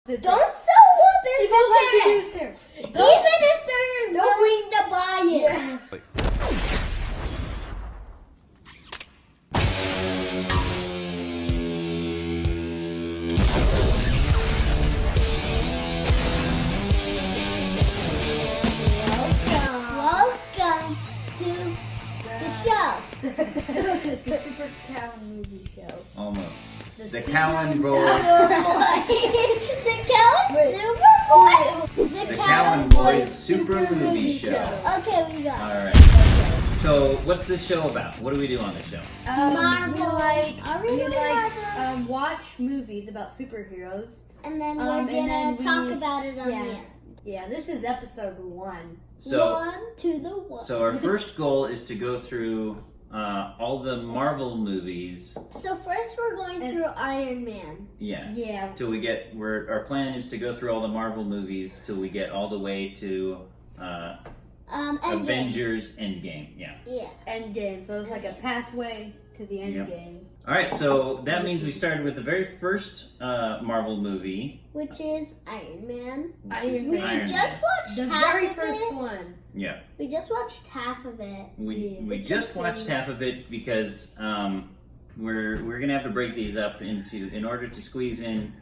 Don't sell weapons to terrorists, even if they're willing to buy it. Welcome to the show. The Super Cowan movie show. Almost. The Super Cowan Bowl. Boys. The Cowan Super Bowl. The Cowan Boys Super Movie Show. Okay, we got it. Alright. So, what's this show about? What do we do on this show? Marvel. Are we We doing like Marvel? watch movies about superheroes. And then we're and gonna then talk we- about it on yeah. the end. Yeah, this is episode 1. So, 1 to the 1. so our first goal is to go through all the Marvel movies. So first we're going through Iron Man. Yeah. Yeah. Till we get, our plan is to go through all the Marvel movies till we get all the way to Endgame. Avengers Endgame. Yeah. Yeah. Endgame. So it's like a pathway to the end Yep. game. Alright, so that means we started with the very first Marvel movie. Which is Iron Man. Which is We Iron just Man. watched The half very of first it. one. Yeah. We just watched half of it. We just watched half of it because we're gonna have to break these up in order to squeeze in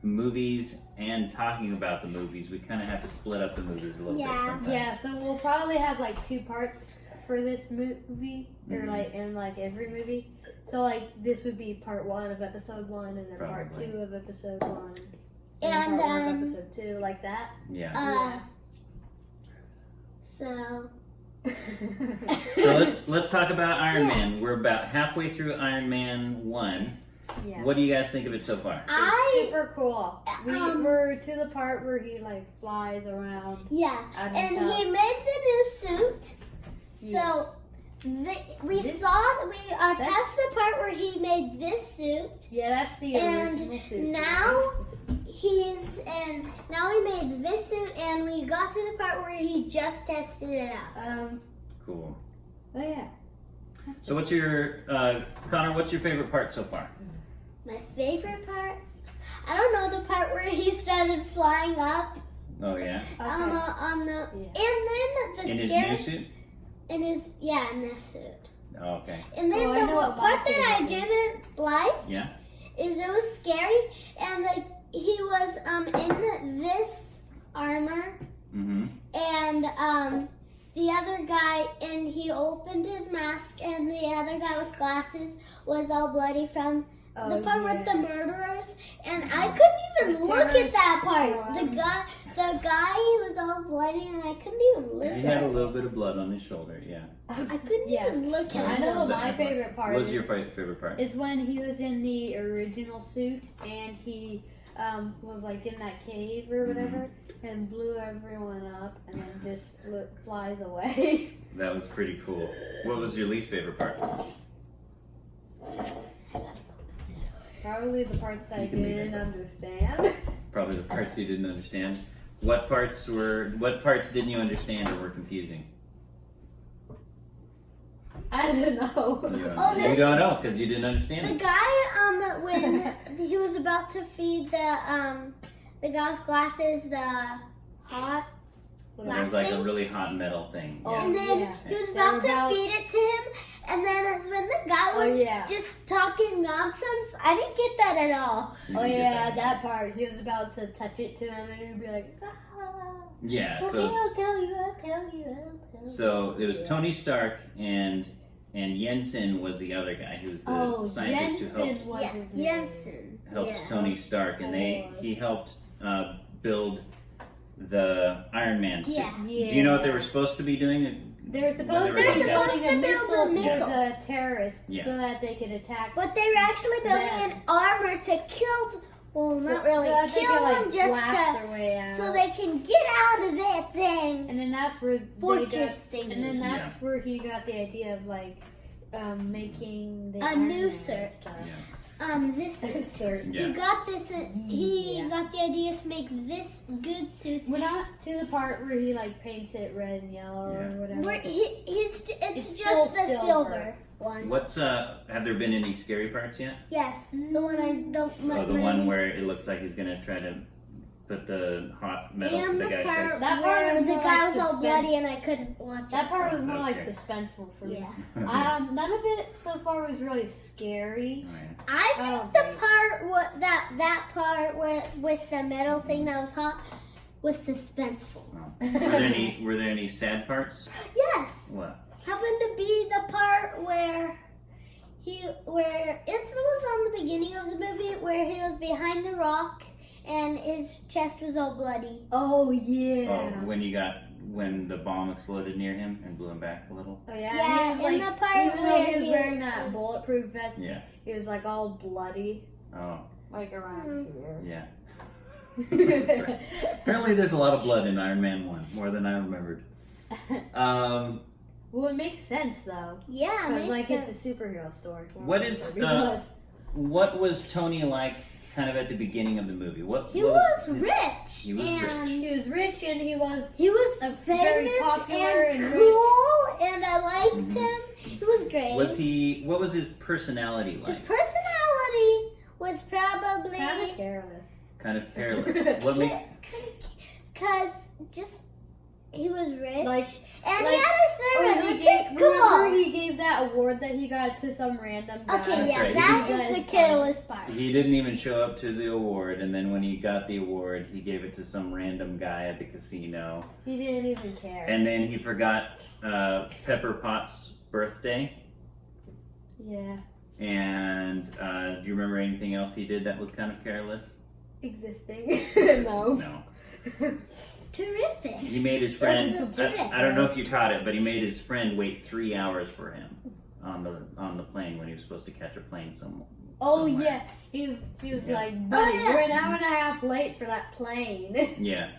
movies and talking about the movies. We kind of have to split up the movies a little bit Yeah. sometimes. Yeah, so we'll probably have like 2 parts for this movie, or Mhm. like in like every movie. So like this would be part 1 of episode 1, and then part Probably. 2 of episode 1, And, part 1 of episode 2, like that. Yeah. So So let's talk about Iron Man. We're about halfway through Iron Man 1. Yeah. What do you guys think of it so far? It's super cool. We're to the part where he like flies around. yeah, Out of and his he house. made the new suit. Yeah. So we This- are past the part where he made this suit. Yeah, that's the original And suit. now now he made this suit, and we got to the part where he just tested it out. Cool. Oh yeah. So what's your Connor? What's your favorite part so far? My favorite part, I don't know, the part where he started flying up Oh yeah. Okay. on the Yeah. and then the In his scary new suit. in this suit. Oh, okay. And then Oh, I the know what my part that I favorite is. didn't like Yeah. is it was scary, and like he was in this armor, Mm-hmm. and the other guy, and he opened his mask, and the other guy with glasses was all bloody from the part with the murderers, and I couldn't even The look at that terrorist part. one. The guy he was all bloody, and I couldn't even look He at had a it. little bit of blood on his shoulder. Yeah. I couldn't Yeah. even look Yeah. at I it. know what my favorite part What was is. your favorite part? Is when he was in the original suit and he was like in that cave or whatever and blew everyone up and then just flies away. That was pretty cool. What was your least favorite part? Probably the parts I You can leave didn't it. understand. Probably the parts you didn't understand. What parts didn't you understand or were confusing? I don't know. Oh, You there's- don't know because you didn't understand The it. guy, when he was about to feed the guy with glasses the hot, There was like a really hot metal thing. Oh, Yeah. and then yeah. he was They about were to about- feed it to him, and then when the guy Oh, was yeah. just talking nonsense, I didn't get that at all. You Oh didn't get yeah, that part. He was about to touch it to him and he'd be like, ah. Yeah. Okay, So I'll tell you, I'll tell you, I'll tell you. so it was Tony Stark and Jensen was the other guy who was the Oh, scientist who helped Jensen was Yeah, his name. Jensen. helped Yeah. Tony Stark, and he helped build the Iron Man suit. Yeah. Yeah. Do you know what they were supposed to be doing? They're supposed They're to be supposed building to a build missile a for missile. the terrorists Yeah. so that they could attack. But they were actually building Them. an armor to kill. Well, not really. So that they Kill could, like, them just blast to, their way out. so they can get out of that thing. And then that's where Fortress they got, thingy. and then that's where he got the idea of like making the A Iron new Man suit. stuff. This is. Suit. Yeah. He got this. He Yeah. got the idea to make this good suit. We're not to the part where he like paints it red and yellow Yeah. or whatever. It's It's just still the silver. silver one. What's have there been any scary parts yet? Yes, the one I don't. Oh, the one where it looks like he's gonna try to But the hot metal, And the the guy part says. That part where was the more guy like was all suspense. bloody and I couldn't watch That it. part was Oh, more that like was suspenseful for me. Yeah. None of it so far was really scary. Oh, yeah. I Oh, think the great. part that part where with the metal thing that was hot was suspenseful. Oh. Were there any sad parts? Yes. What? Happened to be the part where it was on the beginning of the movie where he was behind the rock and his chest was all bloody. Oh yeah. Oh, when the bomb exploded near him and blew him back a little. Oh yeah. Yeah, and he was in like, the part even though where he was he wearing that was- bulletproof vest, Yeah. he was like all bloody, Oh, like around yeah. here. That's right. Apparently, there's a lot of blood in Iron Man 1, more than I remembered. Well, it makes sense though, Yeah, because makes like sense. it's a superhero story. What is, what was Tony like kind of at the beginning of the movie? He what was his- rich. he was and He was rich and he was He was A very famous popular and and cool, and I liked Mhm. him. He was great. What was his personality His like? personality was probably kind of careless. Kind of careless. What make because just he was rich, Like- and like- he had a servant, which is Remember cool. he gave that award that he got to some random guy. Okay, That's yeah, right. that He is did the that. careless part. He didn't even show up to the award, and then when he got the award, he gave it to some random guy at the casino. He didn't even care. And then he forgot Pepper Potts' birthday. Yeah. And do you remember anything else he did that was kind of careless? Existing. No. No. Terrific. He made his friend. That's terrific. I don't know if you caught it, but he made his friend wait 3 hours for him on the plane when he was supposed to catch a plane somewhere. Oh somewhere. yeah. He was Yeah. like, buddy, Oh, yeah. we're an hour and a half late for that plane. Yeah.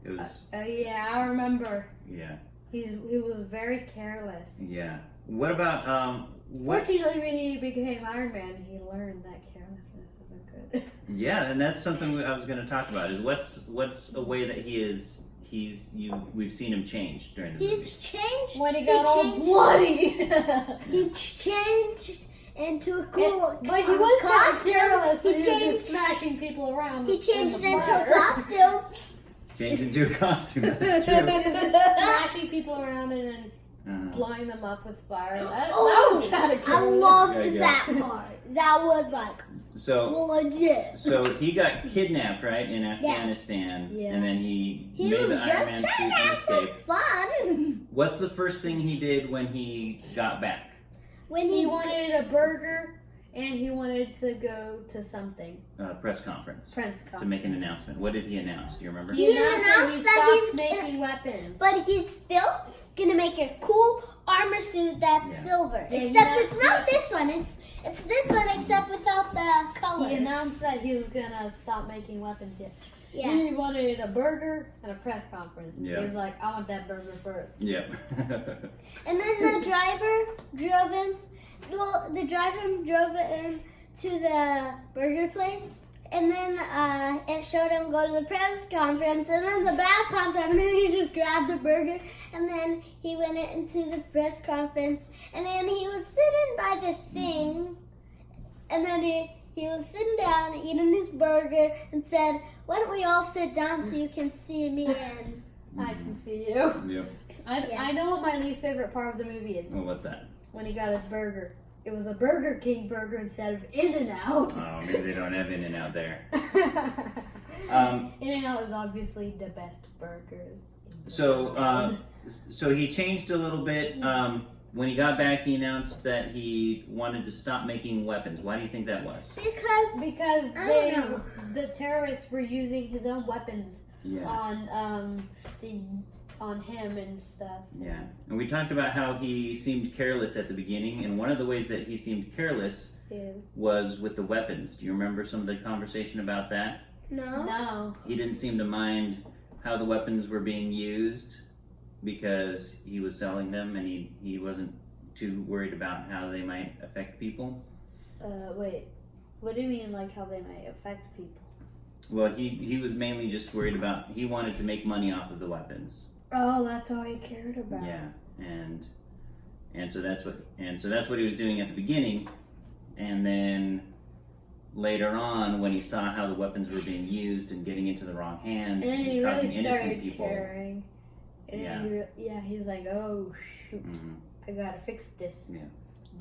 It was. Yeah, I remember. Yeah. He was very careless. Yeah. What about what? Fortunately, when he became Iron Man, he learned that carelessness wasn't good. Yeah, and that's something I was going to talk about. Is what's a way that we've seen him change during the movie. He's changed. When he got all changed- bloody. He changed into a cool But he was kind of costume. careless when He he was changed. just smashing people around. He in changed the into fire. a costume. Changed into a costume. That's He true. was just smashing people around and then Uh, blowing them up with fire. That Oh, was kind of I careless. loved Yeah, that part. That was like so legit. so he got kidnapped, right, in Afghanistan, Yeah. and then he He made was the just Iron Man trying suit to and have some escape. fun. What's the first thing he did when he got back? When He wanted a burger and he wanted to go to something. Press conference Prince to Cup. make an announcement. What did he announce? Do you remember? He He announced announced that that he he's stopped making weapons. but he's still gonna make a cool armor suit that's Yeah. silver. Yeah, Except he it's not this one. It's this one except without the color. He announced that he was gonna stop making weapons. Yeah. He wanted a burger and a press conference. Yeah. He was like, I want that burger first. Yep. And then the driver drove him. Well, the driver drove him to the burger place. And then it showed him go to the press conference. And then the bad comes up and then he just grabbed the burger. And then he went into the press conference. And then he was sitting by the thing. And then he was sitting down eating his burger and said, why don't we all sit down so you can see me and I can see you. Yep. I know what my least favorite part of the movie is. Well, what's that? When he got his burger. It was a Burger King burger instead of In-N-Out. Oh, maybe they don't have In-N-Out there. In-N-Out is obviously the best burgers. in the So, world. so he changed a little bit. When he got back, he announced that he wanted to stop making weapons. Why do you think that was? because I don't know. the terrorists were using his own weapons Yeah. on him and stuff. Yeah. And we talked about how he seemed careless at the beginning, and one of the ways that he seemed careless Is was with the weapons. Do you remember some of the conversation about that? no. no. He didn't seem to mind how the weapons were being used because he was selling them, and he wasn't too worried about how they might affect people. Wait. What do you mean, like how they might affect people? Well, he was mainly just worried about, he wanted to make money off of the weapons. Oh, that's all he cared about. Yeah, and so that's what he was doing at the beginning, and then later on, when he saw how the weapons were being used and getting into the wrong hands And then he causing really innocent started people. caring. And then he was like, oh shoot, Mhm. I gotta fix this. Yeah.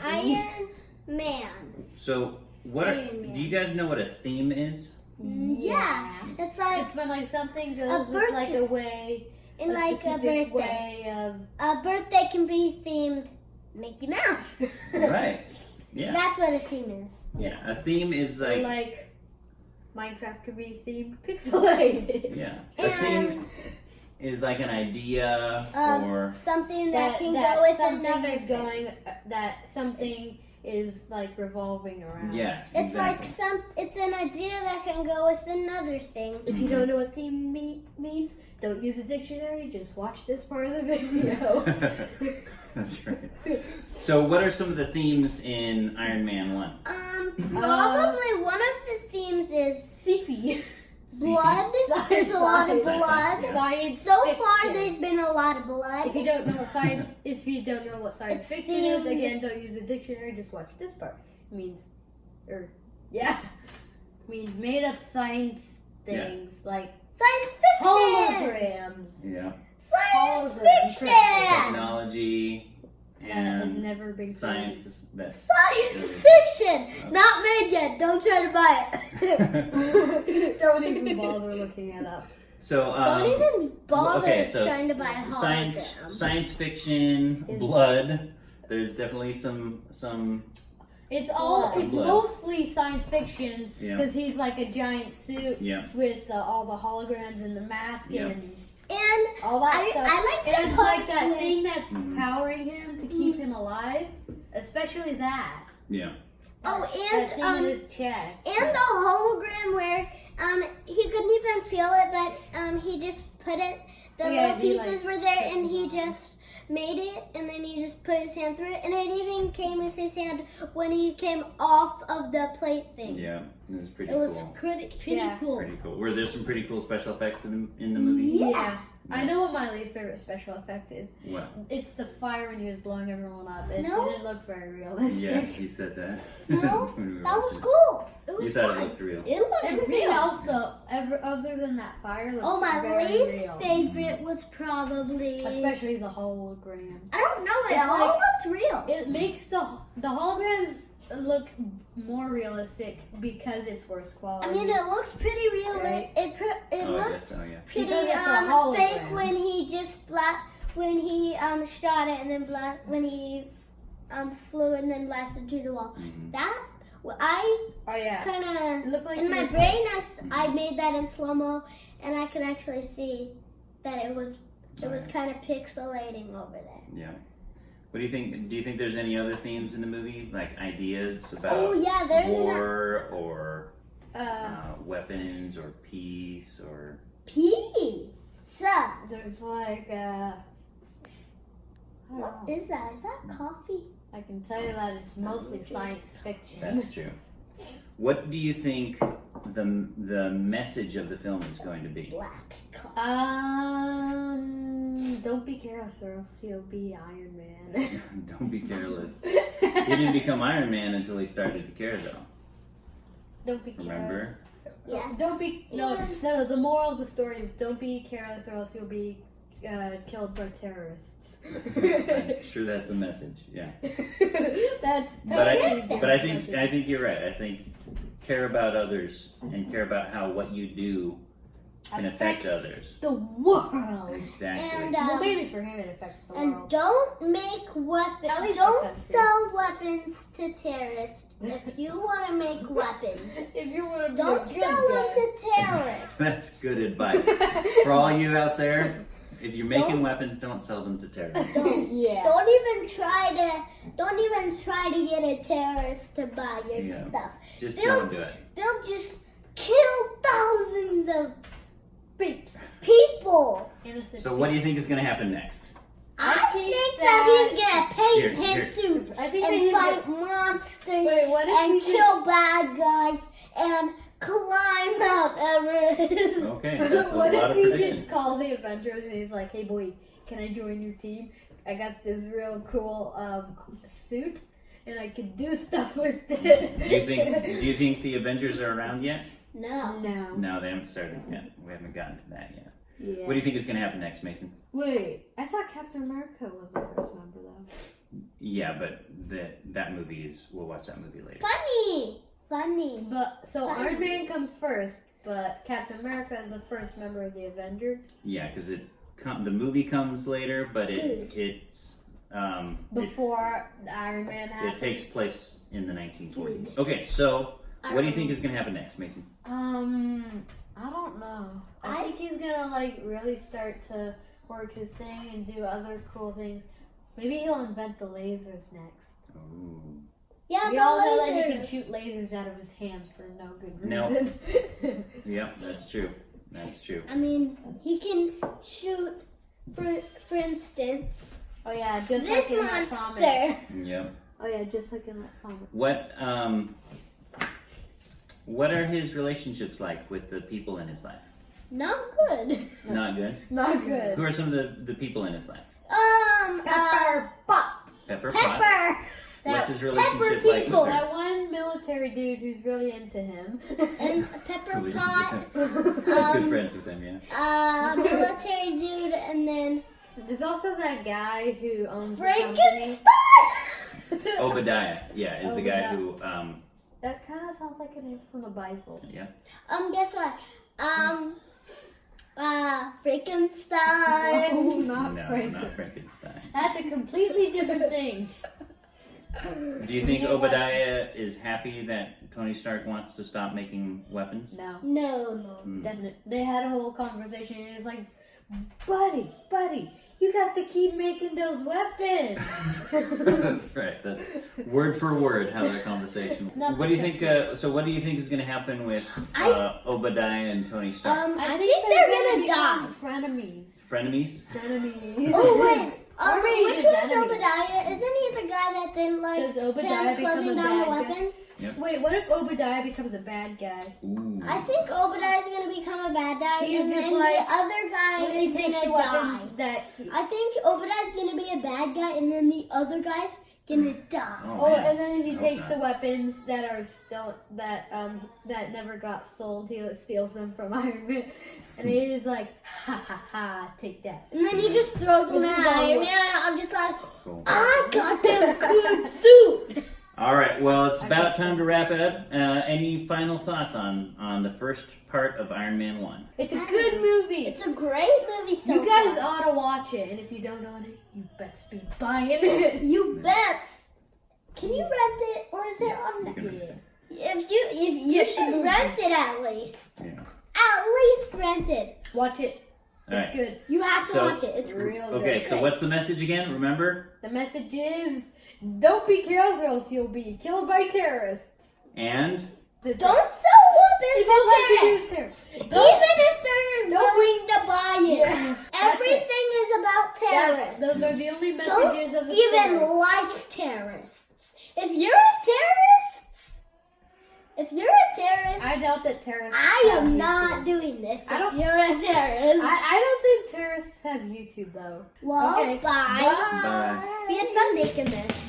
Iron Man. So, what are, do you guys know what a theme is? Yeah. It's like It's when like something goes with birthday. like a way, in a like a specific birthday. way of. A birthday can be themed Mickey Mouse. Right. Yeah. That's what a theme is. Yeah. A theme is Like Minecraft could be themed pixelated. yeah. A theme is like an idea Of or something that can go with something another is thing. going that something is like revolving around. yeah. It's exactly. like it's an idea that can go with another thing. If you don't know what theme means, don't use a dictionary. Just watch this part of the video. That's right. So, what are some of the themes in Iron Man 1? Probably one of the themes is Sifi. blood. There's a lot of Sci-fi. blood. Yeah. Science So fiction. far, there's been a lot of blood. If you don't know what science, if you don't know what science It's fiction is, themed. again, don't use a dictionary. Just watch this part. It means, means made up science things like Science fiction. holograms. Yeah. Science Hologram. fiction. Technology That has and never been science. created. That's Science fiction. Not made yet. Don't try to buy it. Don't even bother looking it up. so. Don't even bother Okay, so trying to buy a hologram. science fiction, blood. There's definitely some. It's all. It's Blood. mostly science fiction Yeah. because he's like a giant suit Yeah. with all the holograms and the mask Yeah. and And all that stuff. I like the and part like that where- thing that's Mhm. powering him to keep him alive, especially that. oh, That thing on and his chest. and the hologram where he couldn't even feel it, but he just put it. The Yeah, little he, pieces like, were there, put and them he on. just made it, and then he just put his hand through it, and it even came with his hand when he came off of the plate thing. Yeah, it was pretty It was cool. pretty Yeah. cool. Pretty cool. Were there some pretty cool special effects in the movie? Yeah. I know what my least favorite special effect is. What? It's the fire when he was blowing everyone up. It No. didn't look very realistic. Yeah, he said that. No, When we were That was watching. cool. It was You thought fun. it looked real. It looked Everything real. else though, other than that fire, looked Oh, my very least real. favorite was probably. Especially the holograms. I don't know. It It's all like- looked real. It makes the holograms look more realistic because it's worse quality. I mean, it looks pretty real. Right. It Oh, I looks guess so, yeah. pretty Because it's a hologram. fake when he just when he shot it and then when he flew and then blasted through the wall. Mhm. That I oh yeah, kind it of looked like in he my was- brain I made that in slow mo and I could actually see that it was kind of pixelating over there. Yeah. What do you think? Do you think there's any other themes in the movie, like ideas about Oh yeah, there's an war or Uh, weapons or peace or? pizza. there's like I don't What know. is that? Is that coffee? I can tell you that it's mostly science fiction. That's true. What do you think the message of the film is going to be? Black coffee. Don't be careless or else you'll be Iron Man. Don't be careless. He didn't become Iron Man until he started to care, though. Don't be careless. Remember? Yeah. Don't be no. The moral of the story is don't be careless or else you'll be killed by terrorists. I'm sure that's the message. Yeah. That's But I totally think you're right. I think care about others and care about how what you do can affect others. the world. Exactly. And Well, maybe for him it affects the and world. don't make weapons. At least Don't the country. sell weapons to terrorists. If you want to make weapons, If you want to don't sell them to terrorists. That's good advice. For all you out there, if you're making weapons, don't sell them to terrorists. yeah. Don't even try to get a terrorist to buy your Yeah. stuff. Just They'll- don't do it. They'll just kill thousands of Beeps. people. Innocent So what do you think is going to happen next? I think think that- that he's gonna paint Here, his suit I think and that fight monsters Wait, what if and he kill bad guys and climb Mount Everest. Okay, that's a what lot if of he predictions. just calls the Avengers and he's like, "Hey boy, can I join your team? I got this real cool suit, and I could do stuff with it. Do you think the Avengers are around yet? No. No. No, they haven't started yet. We haven't gotten to that yet. Yeah. What do you think is going to happen next, Mason? Wait, I thought Captain America was the first member though. Yeah, but that movie is. We'll watch that movie later. Funny. But so Fine. Iron Man comes first, but Captain America is the first member of the Avengers. Yeah, because the movie comes later, but Good. it's Before Iron Man it happens. takes place in the 1940s. Okay, so what do you think is going to happen next, Mason? I don't know. I I- think he's gonna like really start to work his thing and do other cool things. Maybe he'll invent the lasers next. Ooh. Yeah, We the all know that he lasers. can shoot lasers out of his hands for no good No. reason. Yep, that's true. That's true. I mean, he can shoot, for instance, Oh yeah, just this like in that comic. monster. Yep. Oh yeah, just like in that comic. What are his relationships like with the people in his life? Not good. Not good. Not good. Who are some of the people in his life? Pepper Potts. Pepper Potts. Pepper. What's his Pepper relationship like people. with her? That one military dude who's really into him. And Pepper Really Pot. He's good friends with him, yeah. Military dude, and then There's also that guy who owns the company. Frankenstein. Obadiah, yeah, is the guy Obadiah. who, That kind of sounds like a name from the Bible. yeah. Guess what? Frankenstein. No, not No, Frank. not Frankenstein. That's a completely different thing. Do you think Yeah, Obadiah is happy that Tony Stark wants to stop making weapons? No, No. Hmm. definitely. They had a whole conversation and he was like, buddy, you got to keep making those weapons. That's right. That's word for word how that conversation. Not What do you the- think? So, what do you think is going to happen with Obadiah and Tony Stark? I think they're gonna die. become frenemies. Frenemies? Frenemies. Oh wait. Or maybe Which just one's enemies. Obadiah? Isn't he the guy that didn't like Does Obadiah him become closing a down the bad guy? weapons? Wait, what if Obadiah becomes a bad guy? Ooh. I think Obadiah's gonna become a bad guy, He's and just then like- the other guy When he is takes gonna the die. weapons that... I think Obadiah's gonna be a bad guy, and then the other guy's gonna die. Oh, Oh, man. and then he Hope takes not. the weapons that are still that never got sold. He steals them from Iron Man, and he's like, ha ha ha, take that. And then he just throws them With at his own Iron weapon. Man. I'm just like, Cool. I got them good suit. All right. Well, it's I about got time to wrap it up. Any final thoughts on the first part of Iron Man 1? It's a good movie. It's a great movie so You guys far. ought to watch it, and if you don't own it, you best be buying it. You bet. Can you rent it, or is it You on? can rent it. If you Get the should movie. rent it at least. Yeah. At least rent it. Watch it. All It's right. good. You have to So- watch it. It's Real good. Okay. So, Good. what's the message again? Remember? The message is, don't be careless or else you'll be killed by terrorists. And The- Don't sell weapons People to like to terrorists. use terrorists. Even if they're Don't- willing to buy it. Yes, that's Everything is about terrorists. Those are the only Don't messages of the even story. like terrorists. If you're a terrorist, I doubt that terrorists I have am YouTube. not doing this. I If don't- you're a terrorist. I don't think terrorists have YouTube though. Well, Okay, bye. Bye. We had fun making this.